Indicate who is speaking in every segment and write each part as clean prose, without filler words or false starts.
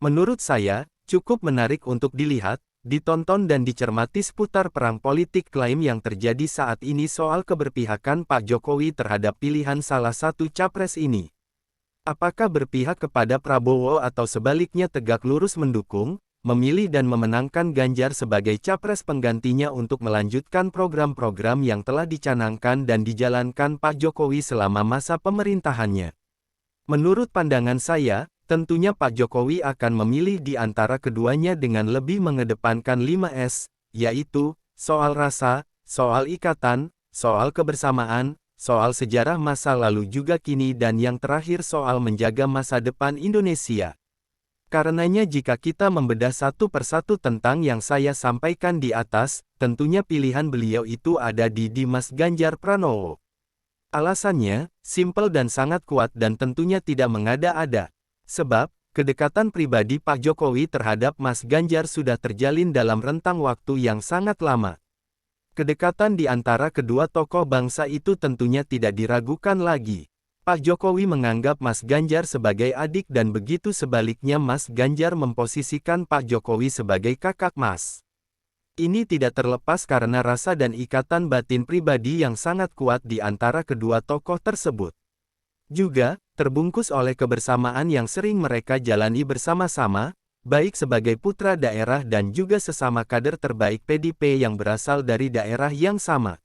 Speaker 1: Menurut saya, cukup menarik untuk dilihat, ditonton dan dicermati seputar perang politik klaim yang terjadi saat ini soal keberpihakan Pak Jokowi terhadap pilihan salah satu capres ini. Apakah berpihak kepada Prabowo atau sebaliknya tegak lurus mendukung, memilih dan memenangkan Ganjar sebagai capres penggantinya untuk melanjutkan program-program yang telah dicanangkan dan dijalankan Pak Jokowi selama masa pemerintahannya? Menurut pandangan saya, tentunya Pak Jokowi akan memilih di antara keduanya dengan lebih mengedepankan 5S, yaitu, soal rasa, soal ikatan, soal kebersamaan, soal sejarah masa lalu juga kini dan yang terakhir soal menjaga masa depan Indonesia. Karenanya jika kita membedah satu persatu tentang yang saya sampaikan di atas, tentunya pilihan beliau itu ada di Mas Ganjar Pranowo. Alasannya, simpel dan sangat kuat dan tentunya tidak mengada-ada. Sebab, kedekatan pribadi Pak Jokowi terhadap Mas Ganjar sudah terjalin dalam rentang waktu yang sangat lama. Kedekatan di antara kedua tokoh bangsa itu tentunya tidak diragukan lagi. Pak Jokowi menganggap Mas Ganjar sebagai adik dan begitu sebaliknya Mas Ganjar memposisikan Pak Jokowi sebagai kakak Mas. Ini tidak terlepas karena rasa dan ikatan batin pribadi yang sangat kuat di antara kedua tokoh tersebut. Juga, terbungkus oleh kebersamaan yang sering mereka jalani bersama-sama, baik sebagai putra daerah dan juga sesama kader terbaik PDIP yang berasal dari daerah yang sama.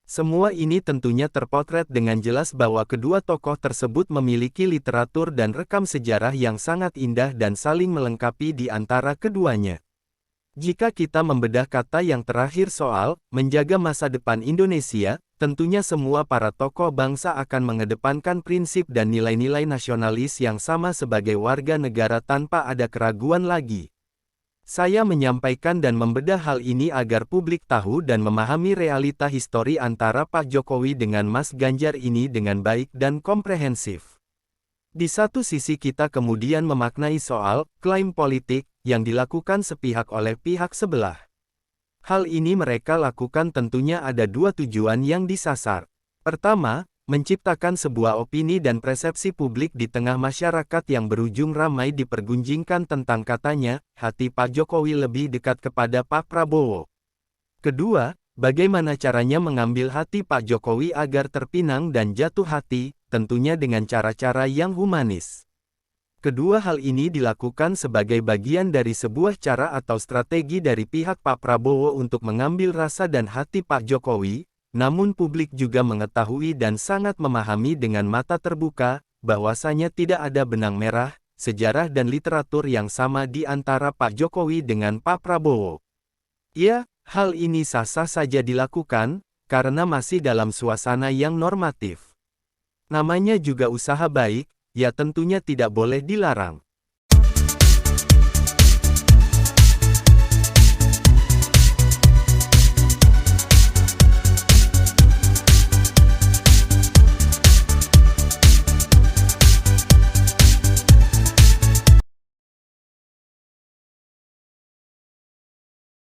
Speaker 1: Semua ini tentunya terpotret dengan jelas bahwa kedua tokoh tersebut memiliki literatur dan rekam sejarah yang sangat indah dan saling melengkapi di antara keduanya. Jika kita membedah kata yang terakhir soal menjaga masa depan Indonesia, tentunya semua para tokoh bangsa akan mengedepankan prinsip dan nilai-nilai nasionalis yang sama sebagai warga negara tanpa ada keraguan lagi. Saya menyampaikan dan membedah hal ini agar publik tahu dan memahami realita histori antara Pak Jokowi dengan Mas Ganjar ini dengan baik dan komprehensif. Di satu sisi kita kemudian memaknai soal klaim politik yang dilakukan sepihak oleh pihak sebelah. Hal ini mereka lakukan tentunya ada dua tujuan yang disasar. Pertama, menciptakan sebuah opini dan persepsi publik di tengah masyarakat yang berujung ramai dipergunjingkan tentang katanya, hati Pak Jokowi lebih dekat kepada Pak Prabowo. Kedua, bagaimana caranya mengambil hati Pak Jokowi agar terpinang dan jatuh hati, tentunya dengan cara-cara yang humanis. Kedua hal ini dilakukan sebagai bagian dari sebuah cara atau strategi dari pihak Pak Prabowo untuk mengambil rasa dan hati Pak Jokowi, namun publik juga mengetahui dan sangat memahami dengan mata terbuka, bahwasanya tidak ada benang merah, sejarah dan literatur yang sama di antara Pak Jokowi dengan Pak Prabowo. Ya, hal ini sah-sah saja dilakukan, karena masih dalam suasana yang normatif. Namanya juga usaha baik, ya tentunya tidak boleh dilarang.